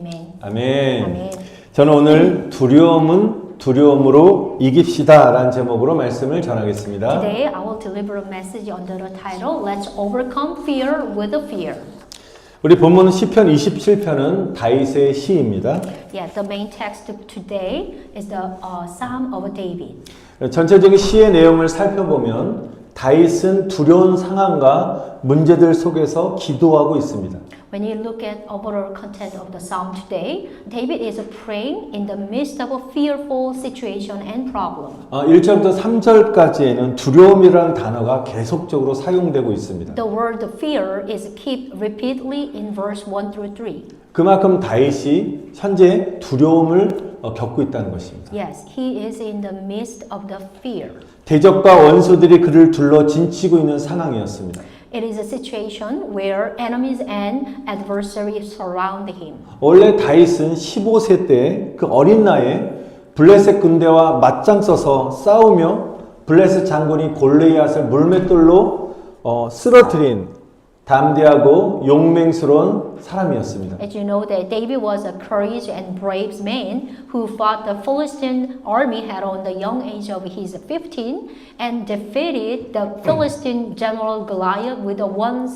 Amen. 아멘. 아멘. 저는 오늘 두려움은 두려움으로 이깁시다 라는 제목으로 말씀을 전하겠습니다. Today I will deliver a message under the title Let's Overcome Fear with a Fear. 우리 본문은 시편 27편은 다윗의 시입니다. Yeah, the main text today is the Psalm of David. 전체적인 시의 내용을 살펴보면 다윗은 두려운 상황과 문제들 속에서 기도하고 있습니다. When you look at overall content of the psalm today, David is praying in the midst of a fearful situation and problem. 1절부터 3절까지에는 두려움이라는 단어가 계속적으로 사용되고 있습니다. The word fear is kept repeatedly in verse 1 through 3. 그만큼 다윗이 현재 두려움을 겪고 있다는 것입니다. Yes, he is in the midst of the fear. 대적과 원수들이 그를 둘러 진치고 있는 상황이었습니다. It is a situation where enemies and adversaries surround him. 원래 다윗은 15세 때 그 어린 나이에 블레셋 군대와 맞짱 써서 싸우며 블레셋 장군이 골리앗을 물맷돌로 쓰러뜨린 담대하고 용맹스러운 사람이었습니다. As you know that David was a courageous and brave man who fought the Philistine army at on the young age of his 15 and defeated the Philistine general Goliath with a one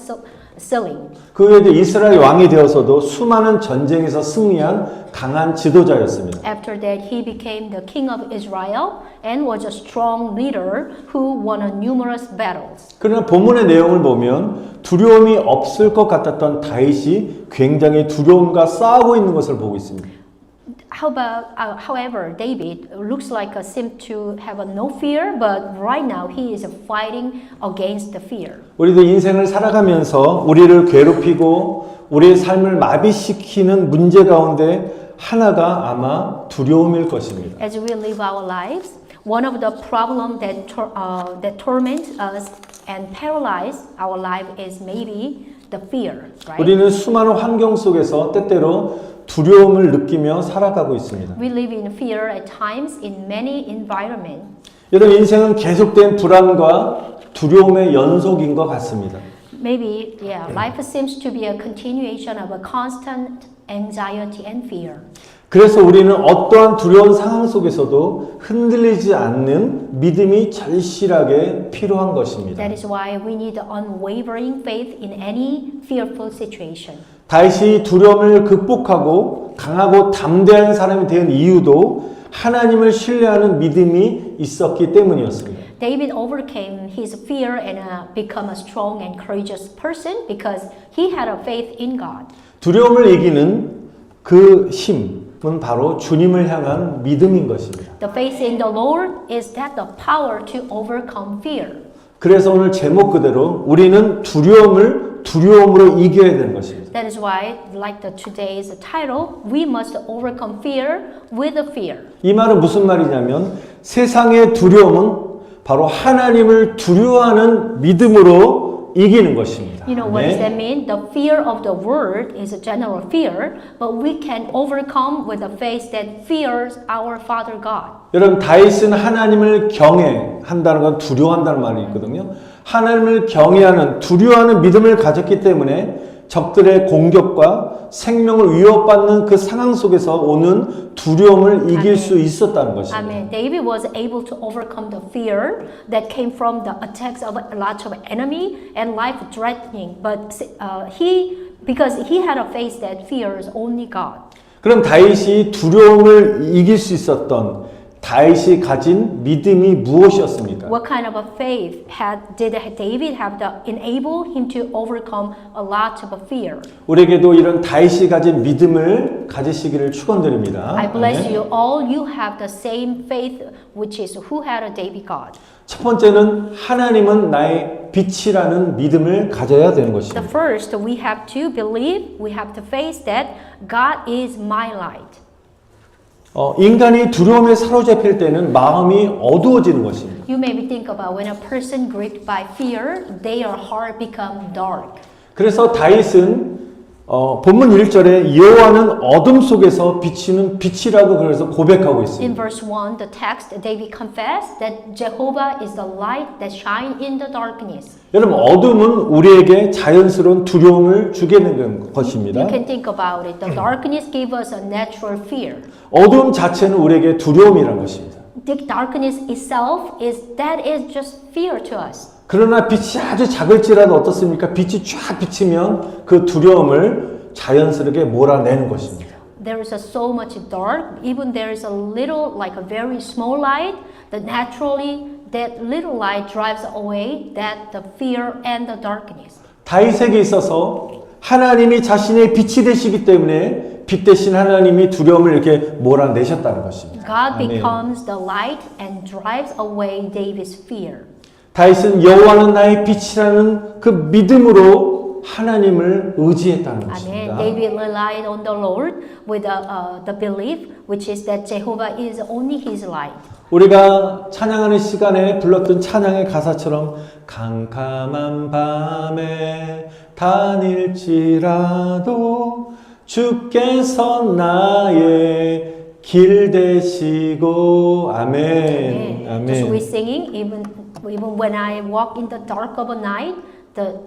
sling. 그 후에 이스라엘 왕이 되어서도 수많은 전쟁에서 승리한 강한 지도자였습니다. After that, he became the king of Israel and was a strong leader who won numerous battles. 그러나 본문의 내용을 보면 두려움이 없을 것 같았던 다윗이 굉장히 두려움과 싸우고 있는 것을 보고 있습니다. However, David looks like seemed to have no fear, but right now he is fighting against the fear. 우리도 인생을 살아가면서 우리를 괴롭히고 우리의 삶을 마비시키는 문제 가운데 하나가 아마 두려움일 것입니다. As we live our lives, one of the problems that torment us and paralyze our life is maybe the fear, right? 우리는 수많은 환경 속에서 때때로 두려움을 느끼며 살아가고 있습니다. We live in fear at times in many environments. 여러분 인생은 계속된 불안과 두려움의 연속인 것 같습니다. Maybe, yeah, life seems to be a continuation of a constant anxiety and fear. 그래서 우리는 어떠한 두려운 상황 속에서도 흔들리지 않는 믿음이 절실하게 필요한 것입니다. That is why we need unwavering faith in any fearful situation. 다윗이 두려움을 극복하고 강하고 담대한 사람이 된 이유도 하나님을 신뢰하는 믿음이 있었기 때문이었습니다. David overcame his fear and become a strong and courageous person because he had a faith in God. 두려움을 이기는 그 힘은 바로 주님을 향한 믿음인 것입니다. The faith in the Lord is that the power to overcome fear. 그래서 오늘 제목 그대로 우리는 두려움을 두려움으로 이겨야 되는 것입니다. That is why, like today's title, we must overcome fear with a fear. 이 말은 무슨 말이냐면 세상의 두려움은 바로 하나님을 두려워하는 믿음으로 이기는 것입니다. You know what does that mean? The fear of the world is a general fear, but we can overcome with a faith that fears our Father God. 여러분 다윗은 하나님을 경외한다는 건 두려워한다는 말이 있거든요. 하나님을 경외하는 두려워하는 믿음을 가졌기 때문에 적들의 공격과 생명을 위협받는 그 상황 속에서 오는 두려움을 이길 수 있었다는 것입니다. Amen. David was able to overcome the fear that came from the attacks of a lot of enemy and life threatening. But because he had a faith that fears only God. 그럼 다윗이 두려움을 이길 수 있었던 다윗이 가진 믿음이 무엇이었습니까? What kind of a faith did David have to enable him to overcome a lot of fear? 우리에게도 이런 다윗이 가진 믿음을 가지시기를 축원드립니다. I bless you all. You have the same faith, which is who had a David God. 첫 번째는 하나님은 나의 빛이라는 믿음을 가져야 되는 것입니다. The first, we have to believe, we have to face that God is my light. 인간이 두려움에 사로잡힐 때는 마음이 어두워지는 것입니다. You maybe think about when a person gripped by fear, their heart become dark. 그래서 다윗은 본문 1절에 여호와는 어둠 속에서 비치는 빛이라고 그래서 고백하고 In 있습니다. verse 1, the text, David confessed that Jehovah is the light that shines in the darkness. 여러분 어둠은 우리에게 자연스러운 두려움을 주게 되는 것입니다. You can think about it. The darkness gave us a natural fear. 어둠 자체는 우리에게 두려움이라는 것입니다. The darkness itself is just fear to us. 그러나 빛이 아주 작을지라도 어떻습니까? 빛이 쫙 비치면 그 두려움을 자연스럽게 몰아내는 것입니다. There is so much dark, even there is a little, like a very small light, that naturally that little light drives away the fear and the darkness. 다윗에게 있어서 하나님이 자신의 빛이 되시기 때문에 빛 대신 하나님이 두려움을 이렇게 몰아내셨다는 것입니다. God 아멘. becomes the light and drives away David's fear. 다윗은 여호와는 나의 빛이라는 그 믿음으로 하나님을 의지했다는 Amen. 것입니다. David relied on the Lord with the belief, which is that Jehovah is only his light. 우리가 찬양하는 시간에 불렀던 찬양의 가사처럼 캄캄한 밤에 다닐지라도 주께서 나의 길 되시고 아멘. Just we 아멘. singing, even when I walk in the dark of a night,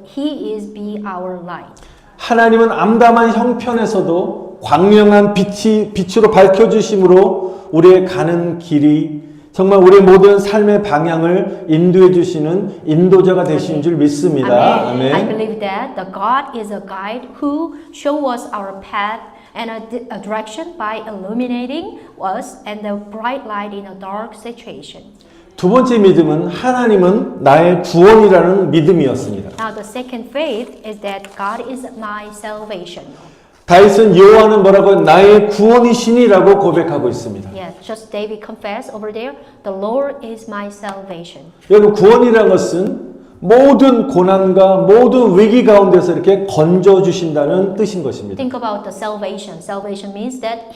He is be our light. 하나님은 암담한 형편에서도 광명한 빛으로 밝혀주심으로 우리의 가는 길이 정말 우리 모든 삶의 방향을 인도해 주시는 인도자가 되신 줄 믿습니다. Amen. I 아멘. believe that the God is a guide who show us our path and a direction by illuminating us and the bright light in a dark situation. 두 번째 믿음은 하나님은 나의 구원이라는 믿음이었습니다. Now the second faith is that God is my salvation. 다윗은 여호와는 뭐라고 나의 구원이시니라고 고백하고 있습니다. Yeah, just David confessed over there, the Lord is my salvation. 여러분 구원이라는 것은 모든 고난과 모든 위기 가운데서 이렇게 건져 주신다는 뜻인 것입니다. Think about the salvation. Salvation means that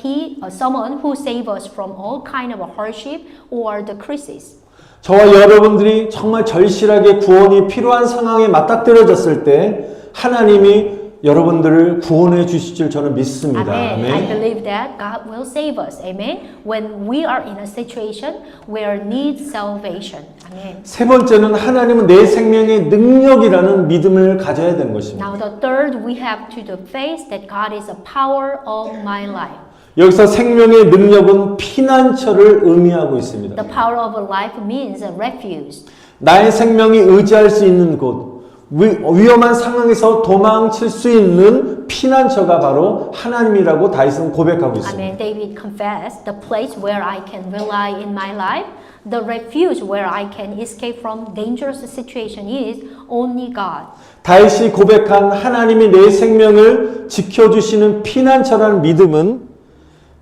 someone who save us from all kind of hardship or the crisis. 저와 여러분들이 정말 절실하게 구원이 필요한 상황에 맞닥뜨려졌을 때 하나님이 여러분들을 구원해 주실 줄 저는 믿습니다. Amen. I 아멘. believe that God will save us. Amen. When we are in a situation where need salvation. Amen. 세 번째는 하나님은 내 생명의 능력이라는 믿음을 가져야 되는 것입니다. Now the third, we have to the faith that God is the power of my life. 여기서 생명의 능력은 피난처를 의미하고 있습니다. The power of a life means a refuge. 나의 생명이 의지할 수 있는 곳, 위험한 상황에서 도망칠 수 있는 피난처가 바로 하나님이라고 다윗은 고백하고 있습니다. Amen. David confessed the place where I can rely in my life, the refuge where I can escape from dangerous situation is only God. 다윗이 고백한 하나님이 내 생명을 지켜주시는 피난처라는 믿음은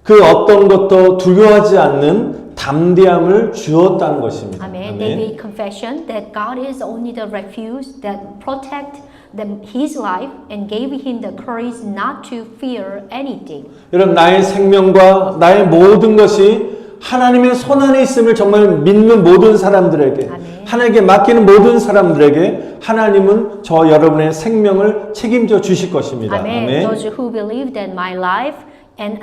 그 어떤 것도 두려워하지 않는 담대함을 주었다는 것입니다. Amen. 아멘. David confession that God is only the refuge that protect his life and gave him the courage not to fear anything. 여러분 나의 생명과 나의 모든 것이 하나님의 손안에 있음을 정말 믿는 모든 사람들에게 아멘. 하나님께 맡기는 모든 사람들에게 하나님은 저 여러분의 생명을 책임져 주실 것입니다. Amen. 아멘. Those who believe that my life and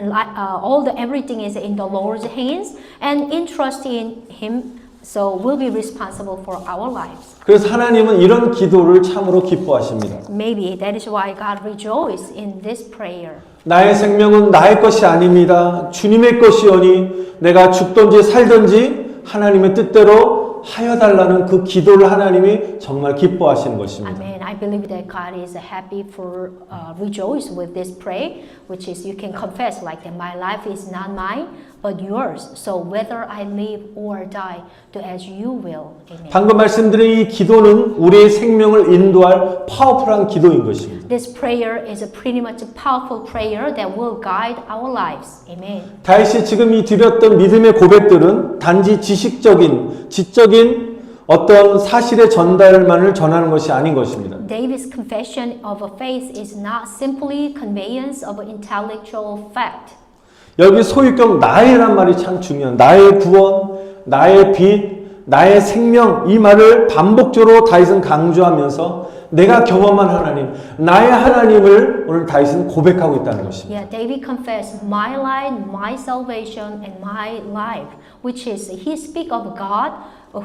everything is in the Lord's hands and entrust in Him, so we'll be responsible for our lives. 그래서 하나님은 이런 기도를 참으로 기뻐하십니다. Maybe that is why God rejoices in this prayer. 나의 생명은 나의 것이 아닙니다. 주님의 것이오니 내가 죽든지 살든지 하나님의 뜻대로 하여 달라는 그 기도를 하나님이 정말 기뻐하시는 것입니다. Amen. I believe that God is happy for rejoice with this prayer, which is you can confess like that my life is not mine but yours. So whether I live or die, do as you will. Amen. 방금 말씀드린 이 기도는 우리의 생명을 인도할 파워풀한 기도인 것입니다. This prayer is a pretty much a powerful prayer that will guide our lives. Amen. 다윗이 지금 이 드렸던 믿음의 고백들은 단지 지적인 어떤 사실의 전달만을 전하는 것이 아닌 것입니다. David's confession of a faith is not simply conveyance of an intellectual fact. 여기 소유격 나의란 말이 참 중요한 나의 구원, 나의 빛, 나의 생명 이 말을 반복적으로 다윗은 강조하면서 내가 경험한 하나님, 나의 하나님을 오늘 다윗은 고백하고 있다는 것입니다. Yeah, David confessed, my life, my salvation, and my life, which is he speak of God,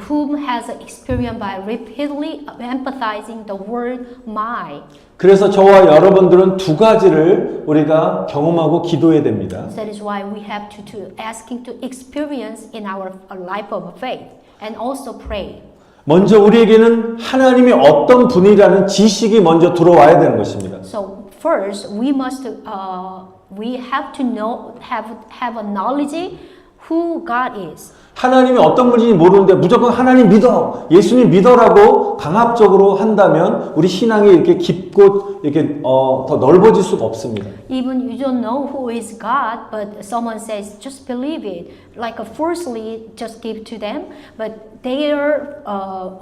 whom has experienced by repeatedly empathizing the word my. 그래서 저와 여러분들은 두 가지를 우리가 경험하고 기도해야 됩니다. That is why we have to asking to experience in our life of faith and also pray. 먼저 우리에게는 하나님이 어떤 분이라는 지식이 먼저 들어와야 되는 것입니다. So first, we have to know, have a knowledge who God is. 하나님이 어떤 분인지 모르는데 무조건 하나님 믿어, 예수님 믿어라고 강압적으로 한다면 우리 신앙이 이렇게 깊고 이렇게 더 넓어질 수가 없습니다. Even you don't know who is God, but someone says just believe it. Like forcefully just give to them, but their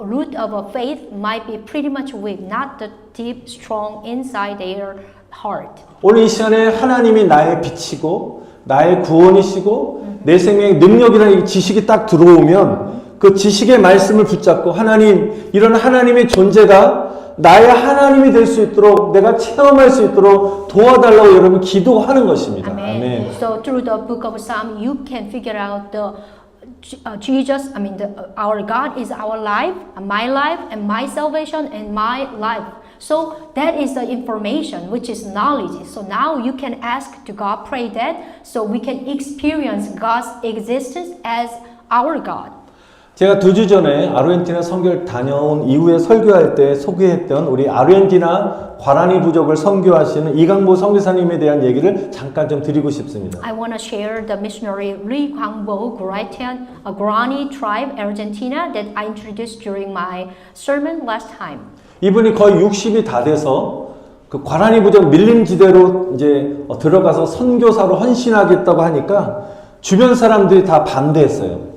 root of a faith might be pretty much weak, not the deep, strong inside their heart. 오늘 이 시간에 하나님이 나의 빛이고 나의 구원이시고 내 생명의 능력이라는 이 지식이 딱 들어오면 그 지식의 말씀을 붙잡고 하나님, 이런 하나님의 존재가 나의 하나님이 될 수 있도록 내가 체험할 수 있도록 도와달라고 여러분 기도하는 것입니다. Amen. 아멘. So through the book of Psalm, you can figure out the Jesus. I mean, our God is our life, and my salvation, and my life. So that is the information, which is knowledge. So now you can ask to God, pray that, so we can experience God's existence as our God. 제가 2주 전에 아르헨티나 선교를 다녀온 이후에 설교할 때 소개했던 우리 아르헨티나 과라니 부족을 선교하시는 이강보 선교사님에 대한 얘기를 잠깐 좀 드리고 싶습니다. I want to share the missionary Lee Kwangbo Guarani tribe, Argentina, that I introduced during my sermon last time. 이분이 거의 60이 다 돼서 그 과라니 부족 밀림 지대로 이제 들어가서 선교사로 헌신하겠다고 하니까 주변 사람들이 다 반대했어요.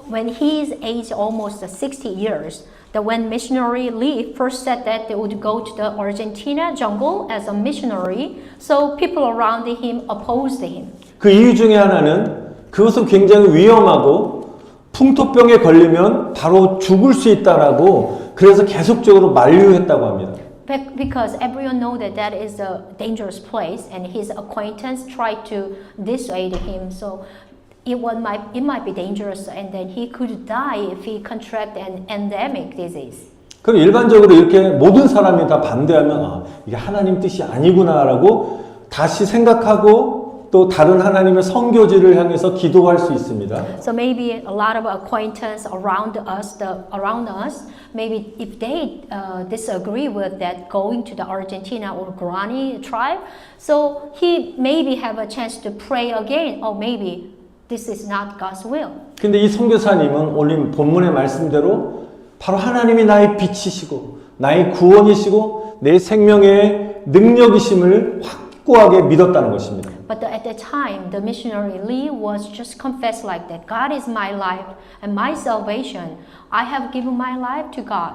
When he is aged almost 60 years, when missionary Lee first said that they would go to the Argentina jungle as a missionary, so people around him opposed him. 그 이유 중에 하나는 그것은 굉장히 위험하고 풍토병에 걸리면 바로 죽을 수 있다라고 그래서 계속적으로 만류했다고 합니다. Because everyone knows that that is a dangerous place, and his acquaintance tried to dissuade him. So it might be dangerous, and then he could die if he contract an endemic disease. 그럼 일반적으로 이렇게 모든 사람이 다 반대하면 이게 하나님 뜻이 아니구나라고 다시 생각하고 또 다른 하나님의 선교지를 향해서 기도할 수 있습니다. So maybe a lot of acquaintance around us, maybe if they disagree with that going to the Argentina or Guarani tribe, so he maybe have a chance to pray again, or maybe this is not God's will. 근데 이 선교사님은 오늘 본문의 말씀대로 바로 하나님이 나의 빛이시고 나의 구원이시고 내 생명의 능력이심을 확고하게 믿었다는 것입니다. But at that time, the missionary Lee was just confessed like that. God is my life and my salvation. I have given my life to God.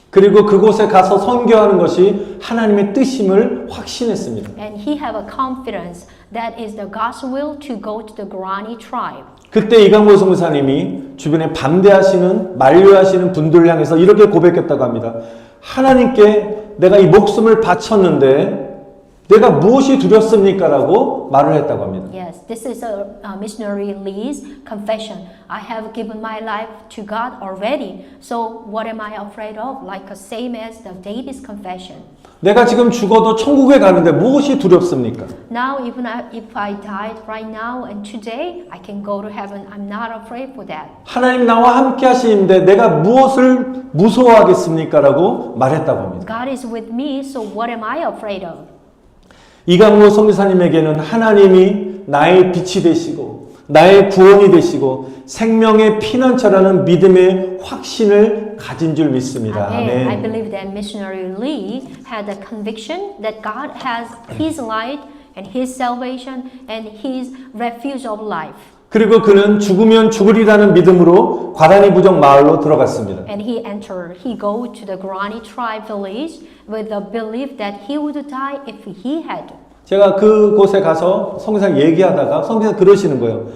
그리고 그곳에 가서 선교하는 것이 하나님의 뜻임을 확신했습니다. And he have a confidence that is the God's will to go to the Guarani tribe. 그때 이강보 선교사님이 주변에 반대하시는 만류하시는 분들을 향해서 이렇게 고백했다고 합니다. 하나님께 내가 이 목숨을 바쳤는데 내가 무엇이 두렵습니까? 라고 말을 했다고 합니다. Yes, this is a missionary Lee's confession. I have given my life to God already. So what am I afraid of? Like same as the David's confession. 내가 지금 죽어도 천국에 가는데 무엇이 두렵습니까? Now even if I died right now and today I can go to heaven. I'm not afraid for that. 하나님 나와 함께 하시는데 내가 무엇을 무서워하겠습니까? 라고 말했다고 합니다. God is with me, so what am I afraid of? 이강모 선교사님에게는 하나님이 나의 빛이 되시고 나의 구원이 되시고 생명의 피난처라는 믿음의 확신을 가진 줄 믿습니다. Amen. I 아멘. believe that missionary Lee had a conviction that God has His light and His salvation and His refuge of life. 그리고 그는 죽으면 죽으리라는 믿음으로 과라니 부족 마을로 들어갔습니다. And he go to the Guarani tribe village with the belief that he would die if he had to. 제가 그곳에 가서 선교사님 얘기하다가 선교사 그러시는 거예요.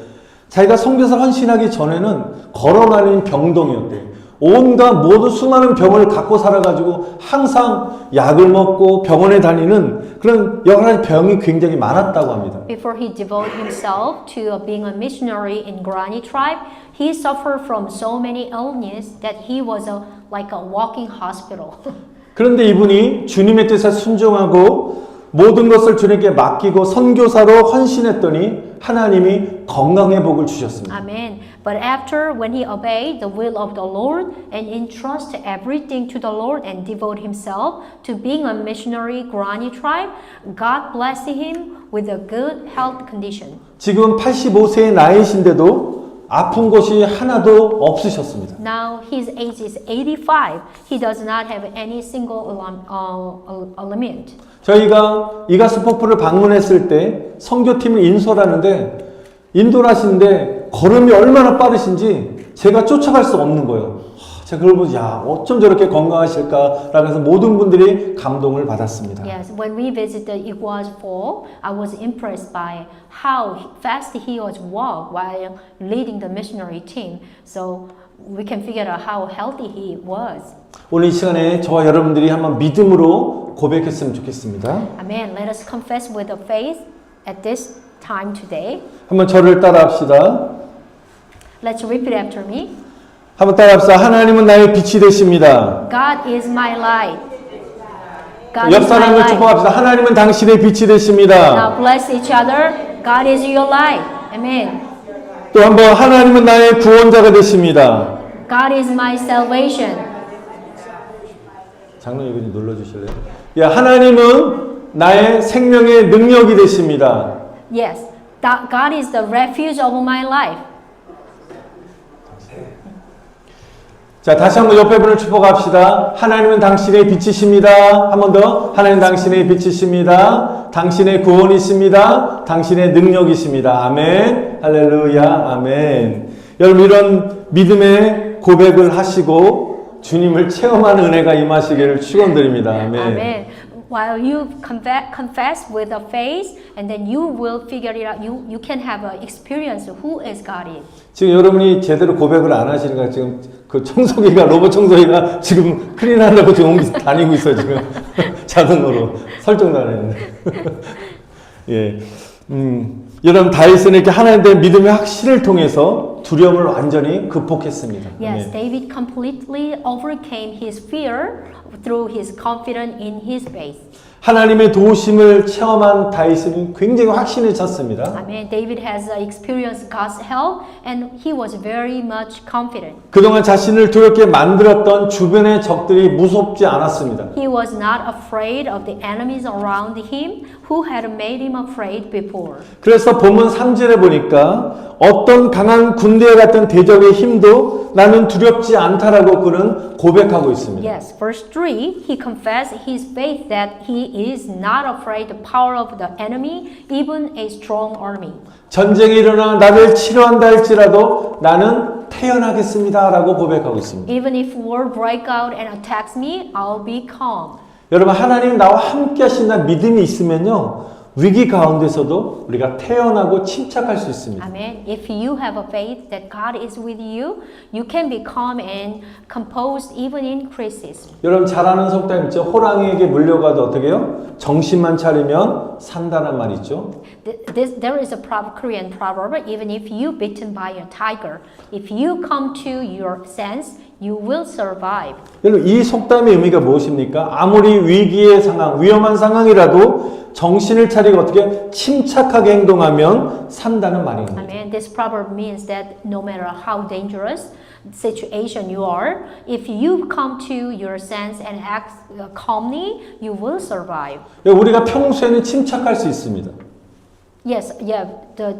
자기가 선교사 헌신하기 전에는 걸어다니는 병동이었대요. 온갖 모두 수많은 병을 갖고 살아가지고 항상 약을 먹고 병원에 다니는 그런 여러 가지 병이 굉장히 많았다고 합니다. Before he devoted himself to being a missionary in Guarani tribe, he suffered from so many illnesses that he was like a walking hospital. 그런데 이분이 주님의 뜻에 순종하고 모든 것을 주님께 맡기고 선교사로 헌신했더니 하나님이 건강의 복을 주셨습니다. Amen. But after when he obeyed the will of the Lord and entrusted everything to the Lord and devoted himself to being a missionary Guarani tribe, God blessed him with a good health condition. 지금 85세의 나이신데도 아픈 곳이 하나도 없으셨습니다. Now his age is 85. He does not have any single ailment. 저희가 이가스 폭포를 방문했을 때 선교팀을 인솔 하는데 인도를 하시는데 걸음이 얼마나 빠르신지 제가 쫓아갈 수 없는 거예요. 제가 그걸 보고 야 어쩜 저렇게 건강하실까라고 해서 모든 분들이 감동을 받았습니다. Yes, when we visited Iguaz Fall, I was impressed by how fast he was walk while leading the missionary team. So we can figure out how healthy he was. 오늘 이 시간에 저와 여러분들이 한번 믿음으로 고백했으면 좋겠습니다. Amen. Let us confess with a faith at this time today. 한번 저를 따라합시다. Let's repeat after me. 한번 따라합시다. 하나님은 나의 빛이 되십니다. God is my light. God 옆 is my 사람을 light. 축복합시다. 하나님은 당신의 빛이 되십니다. Now bless each other. God is your light. Amen. 또 한번 하나님은 나의 구원자가 되십니다. God is my salvation. 장로 이거 좀 눌러주실래요? 야, 하나님은 나의 생명의 능력이 되십니다. Yes, God is the refuge of my life. 자, 다시 한번 옆에 분을 축복합시다. 하나님은 당신의 빛이십니다. 한 번 더. 하나님 당신의 빛이십니다. 당신의 구원이십니다. 당신의 능력이십니다. 아멘. 할렐루야. 아멘. 여러분 이런 믿음의 고백을 하시고 주님을 체험하는 은혜가 임하시기를 축원드립니다. 아멘. Amen. While you confess with a faith, and then you will figure it out. You can have an experience of who is God is. 지금 여러분이 제대로 고백을 안 하시니까 지금 그 청소기가 로봇 청소기가 지금 클린하려고 지금 다니고 있어요 지금 자동으로 설정도 안 했는데 예, 여러분 다윗은 이렇게 하나님에 대한 믿음의 확신을 통해서 두려움을 완전히 극복했습니다. Yes, 네. David completely overcame his fear through his confidence in his faith. 하나님의 도우심을 체험한 다윗은 굉장히 확신을 찼습니다. Amen. David has experienced God's help, and he was very much confident. 그동안 자신을 두렵게 만들었던 주변의 적들이 무섭지 않았습니다. He was not afraid of the enemies around him who had made him afraid before. 그래서 본문 3절에 보니까 어떤 강한 군대 같은 대적의 힘도 나는 두렵지 않다라고 그는 고백하고 있습니다. Yes, verse 3, he confessed his faith that he is not afraid the power of the enemy, even a strong army. 전쟁이 일어나 나를 치료한다 할지라도 나는 태어나겠습니다라고 고백하고 있습니다. Even if war break out and attacks me, I'll be calm. 여러분 하나님 나와 함께 하신다는 믿음이 있으면요. 위기 가운데서도 우리가 태어나고 침착할 수 있습니다. Amen. If you have a faith that God is with you, you can be calm and composed even in crisis. 여러분 잘 아는 속담 있죠? 호랑이에게 물려가도 어떻게 해요? 정신만 차리면 산다는 말 있죠? There is a Korean proverb, even if you bitten by a tiger, if you come to your sense, you will survive. 여러분 이 속담의 의미가 무엇입니까? 아무리 위기의 상황, 위험한 상황이라도 정신을 차리고 어떻게 침착하게 행동하면 산다는 말입니다. Amen. This proverb means that no matter how dangerous situation you are, if you come to your sense and act calmly, you will survive. 우리가 평소에는 침착할 수 있습니다. Yes, yeah.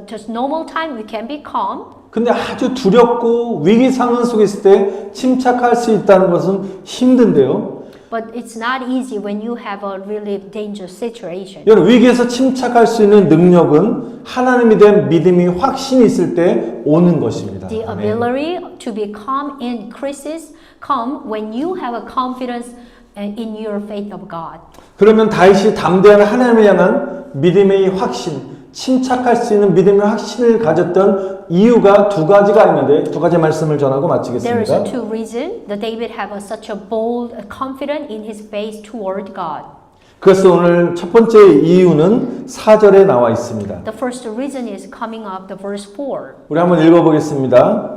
Just normal time we can be calm. 근데 아주 두렵고 위기 상황 속에 있을 때 침착할 수 있다는 것은 힘든데요. But it's not easy when you have a really dangerous situation. 여러분 위기에서 침착할 수 있는 능력은 하나님에 대한 믿음이 확신이 있을 때 오는 것입니다. The ability to be calm in crisis come when you have a confidence in your faith of God. 그러면 다윗이 담대한 하나님을 향한 믿음의 확신, 침착할 수 있는 믿음의 확신을 가졌던 이유가 두 가지가 있는데 두 가지 말씀을 전하고 There is 마치겠습니다. two reasons that David have such a bold confidence in his faith toward God. 그래서 오늘 첫 번째 이유는 4절에 나와 있습니다. The first reason is coming up the verse 4. 우리 한번 읽어보겠습니다.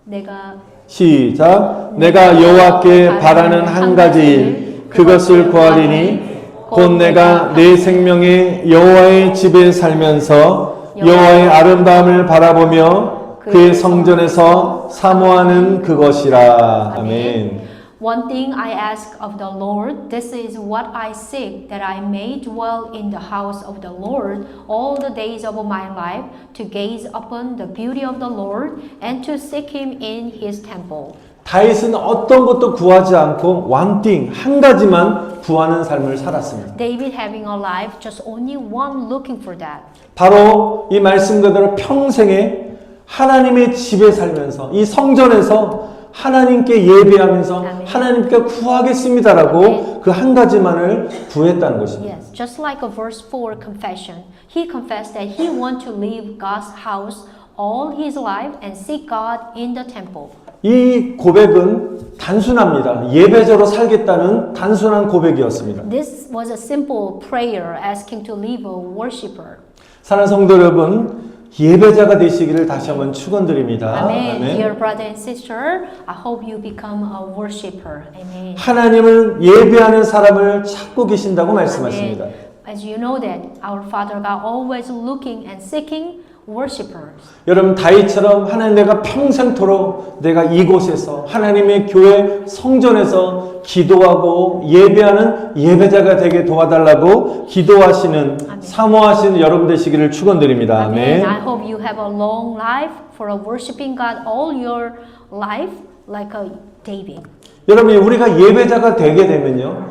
내가 시작. 내가 여호와께 바라는 한 가지 일 그것을 구하리니 곧 내가 내 생명에 여호와의 집에 살면서 여호와의 아름다움을 바라보며 그의 성전에서 사모하는 그것이라. 아멘. One thing I ask of the Lord, this is what I seek, that I may dwell in the house of the Lord all the days of my life, to gaze upon the beauty of the Lord and to seek him in his temple. 다윗은 어떤 것도 구하지 않고 one thing, 한 가지만 구하는 삶을 살았습니다. David having a life, just only one looking for that. 바로 이 말씀 그대로 평생에 하나님의 집에 살면서 이 성전에서 하나님께 예배하면서 아멘. 하나님께 구하겠습니다라고 그 한 가지만을 구했다는 것입니다. Yes, just like a verse 4 confession. He confessed that he want to leave God's house all his life and seek God in the temple. 이 고백은 단순합니다. 예배자로 살겠다는 단순한 고백이었습니다. This was a simple prayer asking to leave a worshipper. 사랑하는 성도 여러분, 예배자가 되시기를 다시 한번 축원드립니다. Amen. Dear brother and sister, I hope you become a worshipper. Amen. 하나님을 예배하는 사람을 찾고 계신다고 말씀하십니다. As you know that our Father God always looking and seeking worshipers. 여러분 다윗처럼 하나님 내가 평생토록 내가 이곳에서 하나님의 교회 성전에서 기도하고 예배하는 예배자가 되게 도와달라고 기도하시는 사모하시는 여러분 되시기를 축원드립니다. Amen. 아멘. I hope you have a long life for worshiping God all your life like a David. 여러분 우리가 예배자가 되게 되면요.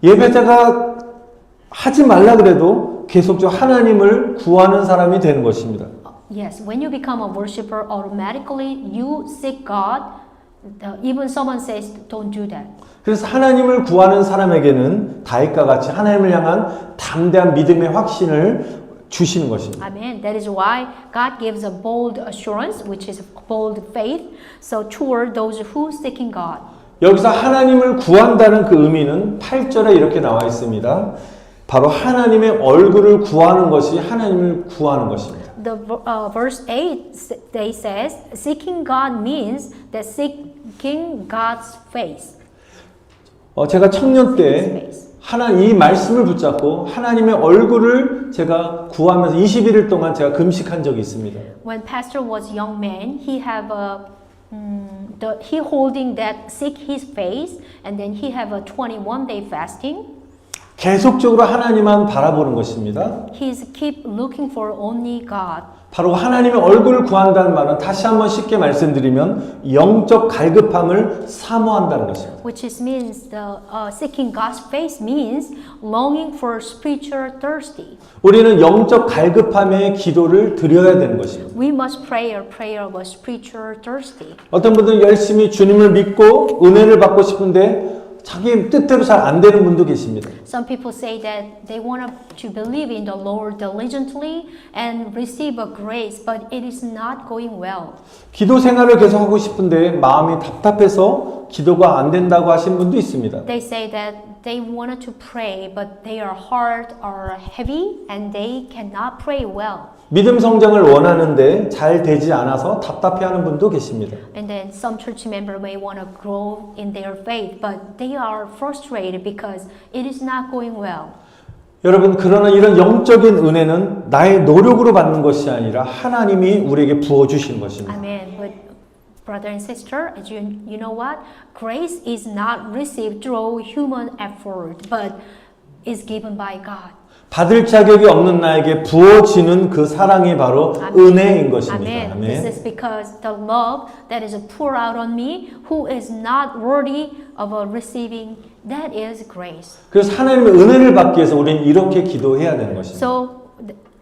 예배자가 하지 말라 그래도 계속적으로 하나님을 구하는 사람이 되는 것입니다. Yes, when you become a worshiper, automatically you seek God. Even someone says, don't do that. 그래서 하나님을 구하는 사람에게는 다윗과 같이 하나님을 향한 담대한 믿음의 확신을 주시는 것입니다. Amen. That is why God gives a bold assurance, which is bold faith, so toward those who seeking God. 여기서 하나님을 구한다는 그 의미는 8절에 이렇게 나와 있습니다. 바로 하나님의 얼굴을 구하는 것이 하나님을 구하는 것입니다. The verse 8 they says seeking God means that seeking God's face. 제가 청년 때 이 말씀을 붙잡고 하나님의 얼굴을 제가 구하면서 21일 동안 제가 금식한 적이 있습니다. When pastor was young man, he have he holding that seek his face, and then he have a 21-day fasting. 계속적으로 하나님만 바라보는 것입니다. He's keep looking for only God. 바로 하나님의 얼굴을 구한다는 말은 다시 한번 쉽게 말씀드리면 영적 갈급함을 사모한다는 것입니다. Which is means the seeking God's face means longing for spiritual thirsty. 우리는 영적 갈급함의 기도를 드려야 되는 것입니다. We must pray a prayer of a spiritual thirsty. 어떤 분들은 열심히 주님을 믿고 은혜를 받고 싶은데 자기 뜻대로 잘 안 되는 분도 계십니다. Some people say that they want to believe in the Lord diligently and receive a grace, but it is not going well. 기도 생활을 계속하고 싶은데 마음이 답답해서 기도가 안 된다고 하신 분도 있습니다. They say that they wanted to pray, but their heart are heavy and they cannot pray well. 믿음 성장을 원하는데 잘 되지 않아서 답답해하는 분도 계십니다. And then some church member may want to grow in their faith, but they are frustrated because it is not going well. 여러분 그러나 이런 영적인 은혜는 나의 노력으로 받는 것이 아니라 하나님이 우리에게 부어주신 것입니다. Amen. But brother and sister, as you know what? Grace is not received through human effort, but is given by God. 받을 자격이 없는 나에게 부어지는 그 사랑이 바로 은혜인 것입니다. Amen. 아멘. This is because the love that is poured out on me, who is not worthy of receiving, that is grace. 그래서 하나님의 은혜를 받기 위해서 우리는 이렇게 기도해야 되는 것입니다. So,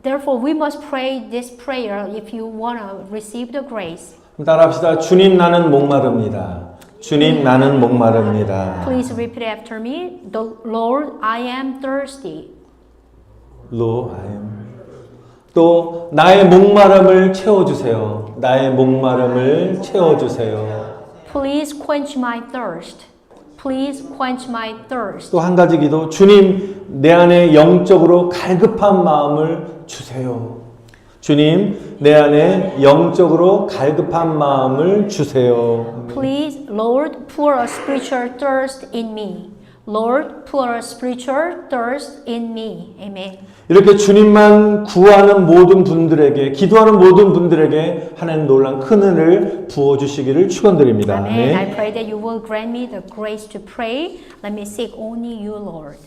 therefore, we must pray this prayer if you want to receive the grace. 따라합시다. 주님 나는 목마릅니다. 주님 나는 목마릅니다. Please repeat after me. The Lord, I am thirsty. Lord, I am. 또 나의 목마름을 채워주세요. 나의 목마름을 채워주세요. Please quench my thirst. Please quench my thirst. 또 한 가지 기도. 주님, 내 안에 영적으로 갈급한 마음을 주세요. 주님, 내 안에 영적으로 갈급한 마음을 주세요. Please, Lord, pour a spiritual thirst in me. Lord, pour a spiritual thirst in me. Amen. 이렇게 주님만 구하는 모든 분들에게, 기도하는 모든 분들에게 하나님 놀란 큰 은혜를 부어주시기를 축원드립니다. Amen. I pray that you will grant me the grace to pray. Let me seek only you, Lord.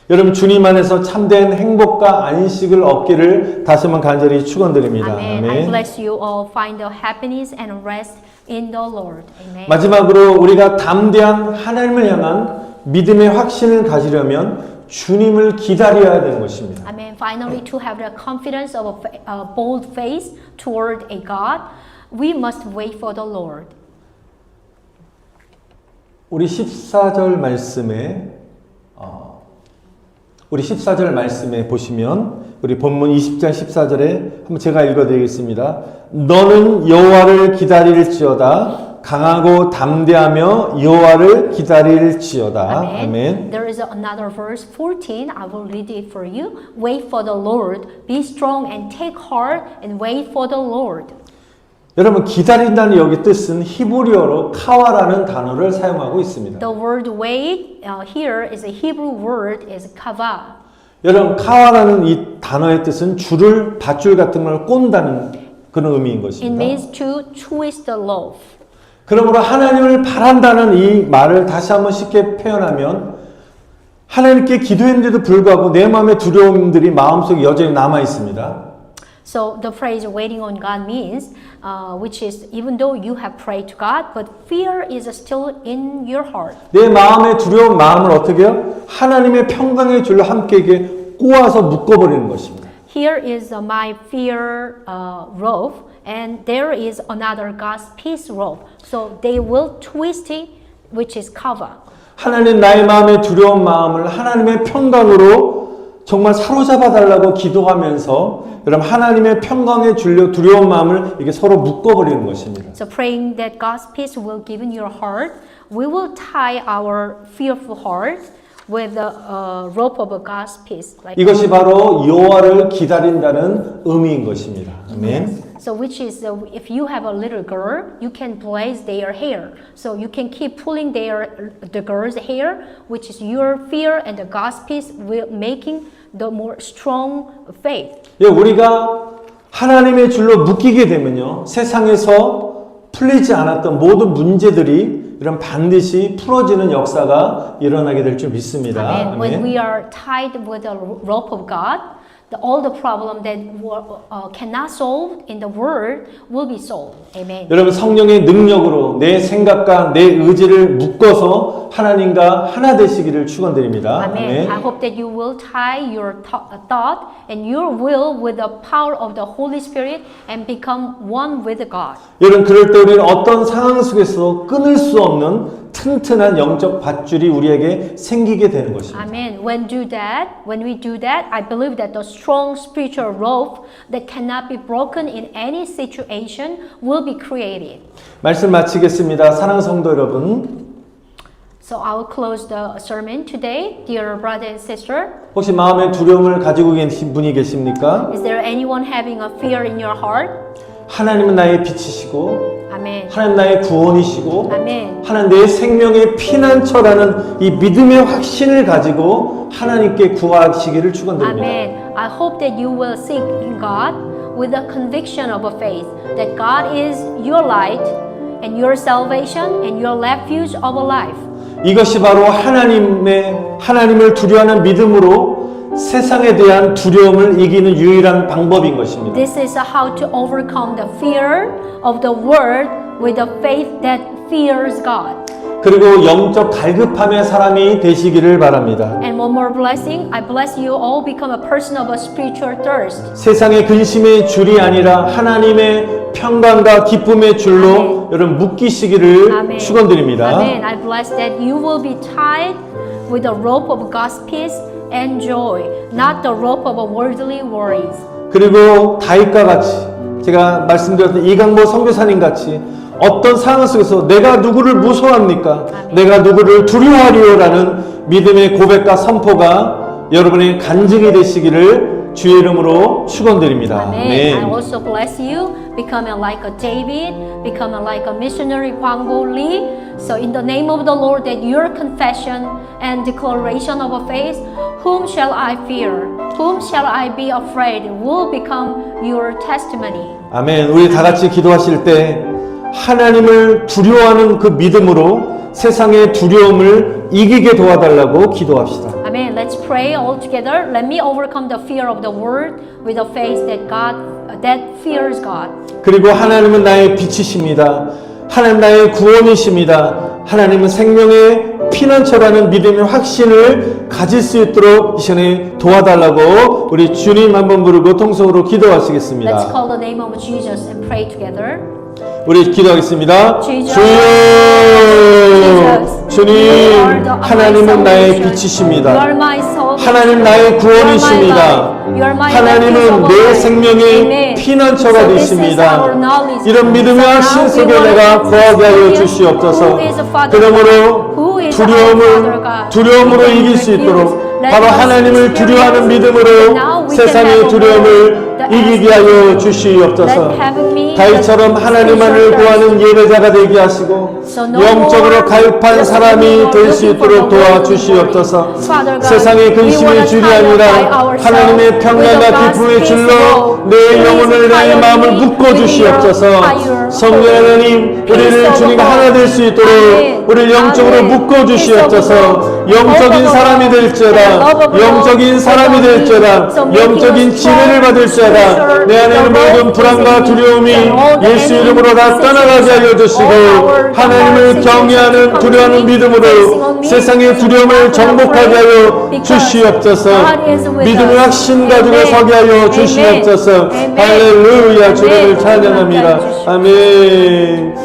여러분 주님 안에서 참된 행복과 안식을 얻기를 다시 한번 간절히 축원드립니다. Amen. I bless you all. Find the happiness and rest in the Lord. Amen. 마지막으로 우리가 담대한 하나님을 향한 믿음의 확신을 가지려면 주님을 기다려야 되는 것입니다. Amen. Finally, to have the confidence of a bold faith toward a God, we must wait for the Lord. 우리 14절 말씀에 보시면 우리 본문 20장 14절에 한번 제가 읽어드리겠습니다. 너는 여호와를 기다릴지어다. 강하고 담대하며 여호와를 기다릴지어다. 아멘. There is another verse 14. I will read it for you. Wait for the Lord. Be strong and take heart and wait for the Lord. 여러분 기다린다는 여기 뜻은 히브리어로 카와라는 단어를 사용하고 있습니다. The word wait here is a Hebrew word is kava. 여러분 카와라는 이 단어의 뜻은 줄을 밧줄 같은 걸 꼰다는 그런 의미인 It 것입니다. means to twist the loaf. 그러므로 하나님을 바란다는 이 말을 다시 한번 쉽게 표현하면 하나님께 기도했는데도 불구하고 내 마음의 두려움들이 마음속에 여전히 남아 있습니다. So the phrase waiting on God means, which is even though you have prayed to God, but fear is still in your heart. 내 마음의 두려운 마음을 어떻게 해요? 하나님의 평강의 줄로 함께 이게 꼬아서 묶어버리는 것입니다. Here is my fear rope, and there is another God's peace rope. So they will twist it, which is cover. 하나님 나의 마음의 두려운 마음을 하나님의 평강으로 정말 사로잡아 달라고 기도하면서 여러분 하나님의 평강의 줄로 두려운 마음을 이게 서로 묶어버리는 것입니다. So praying that God's peace will give in your heart, we will tie our fearful heart with the rope of God's peace. Like 이것이 바로 여호와를 기다린다는 의미인 것입니다. 아멘. So which is if you have a little girl, you can place their hair. So you can keep pulling the girl's hair, which is your fear, and the God's peace will making the more strong faith. 예, 우리가 하나님의 줄로 묶이게 되면요, 세상에서 풀리지 않았던 모든 문제들이 이런 반드시 풀어지는 역사가 일어나게 될 줄 믿습니다. Amen. When 아멘. we are tied with the rope of God, all the problem that cannot solve in the world will be solved. Amen. 여러분 성령의 능력으로 내 생각과 내 의지를 묶어서 하나님과 하나 되시기를 축원드립니다. Amen. I hope that you will tie your thought and your will with the power of the Holy Spirit and become one with God. 여러분 그럴 때 우리는 어떤 상황 속에서 끊을 수 없는 튼튼한 영적 밧줄이 우리에게 생기게 되는 것입니다. Amen. When we do that, I believe that the strong spiritual rope that cannot be broken in any situation will be created. 말씀 마치겠습니다. 사랑하는 성도 여러분, So I will close the sermon today, dear brother and sister. 혹시 마음의 두려움을 가지고 계신 분이 계십니까? Is there anyone having a fear in your heart? 하나님은 나의 빛이시고 Amen. 하나님 나의 구원이시고 Amen. 하나님 내 생명의 피난처라는 이 믿음의 확신을 가지고 하나님께 구하시기를 축원드립니다. Amen. I hope that you will seek in God with a conviction of a faith that God is your light and your salvation and your refuge of a life. 이것이 바로 하나님을 두려워하는 믿음으로 세상에 대한 두려움을 이기는 유일한 방법인 것입니다. This is how to overcome the fear of the world with the faith that fears God. 그리고 영적 갈급함의 사람이 되시기를 바랍니다. And one more blessing, I bless you all become a person of a spiritual thirst. 세상의 근심의 줄이 아니라 하나님의 평강과 기쁨의 줄로 아멘. 여러분 묶이시기를 Amen. 축원드립니다. Amen. I bless that you will be tied with the rope of God's peace and joy, not the rope of worldly worries. 그리고 다윗과 같이 제가 말씀드렸던 이강보 선교사님 같이 어떤 상황 속에서 내가 누구를 무서워합니까? 내가 누구를 두려워하리요라는 믿음의 고백과 선포가 여러분의 간증이 되시기를 주의 이름으로 축원드립니다. Amen. I also bless you, becoming like a David, becoming like a missionary Hwang Go Lee. So in the name of the Lord, that your confession and declaration of a faith, whom shall I fear? Whom shall I be afraid? Will become your testimony. 아멘. 우리 다 같이 기도하실 때 하나님을 두려워하는 그 믿음으로 세상의 두려움을 이기게 도와달라고 기도합시다. Amen. Let's pray all together. Let me overcome the fear of the world with a faith that fears God. 그리고 하나님은 나의 빛이십니다. 하나님 나의 구원이십니다. 하나님은 생명의 피난처라는 믿음의 확신을 가질 수 있도록 이 시간에 도와달라고 우리 주님 한번 부르고 통성으로 기도하시겠습니다. Let's call the name of Jesus and pray together. 우리 기도하겠습니다. Jesus. 주여, 주님, 하나님은 나의 빛이십니다. 하나님 나의 구원이십니다. 하나님은 내 생명의 피난처가 되십니다. 이런 믿음의 확신 속에 내가 거하게 하여 주시옵소서. 그러므로 두려움으로 이길 수 있도록 바로 하나님을 두려워하는 믿음으로 세상의 두려움을 이기게 하여 주시옵소서. 다윗처럼 하나님만을 구하는 예배자가 되게 하시고 영적으로 가입한 사람이 될 수 있도록 도와주시옵소서. 세상의 근심의 줄이 아니라 하나님의 평강과 기쁨의 줄로 내 영혼을 나의 마음을 묶어주시옵소서. 성령 하나님, 우리를 주님과 하나 될 수 있도록 우리를 영적으로 묶어주시옵소서. 영적인 사람이 될지어다. 영적인 사람이 될지어다. 영적인 지혜를 받을지어다. 내 안에 있는 모든 불안과 두려움이 예수 이름으로 다 떠나가게 하여 주시고 하나님을 경외하는 두려워하는 믿음으로 세상의 두려움을 정복하게 하여 주시옵소서. 믿음의 확신 가지고 서게 하여 주시옵소서. 할렐루야. 주님을 찬양합니다. 아멘.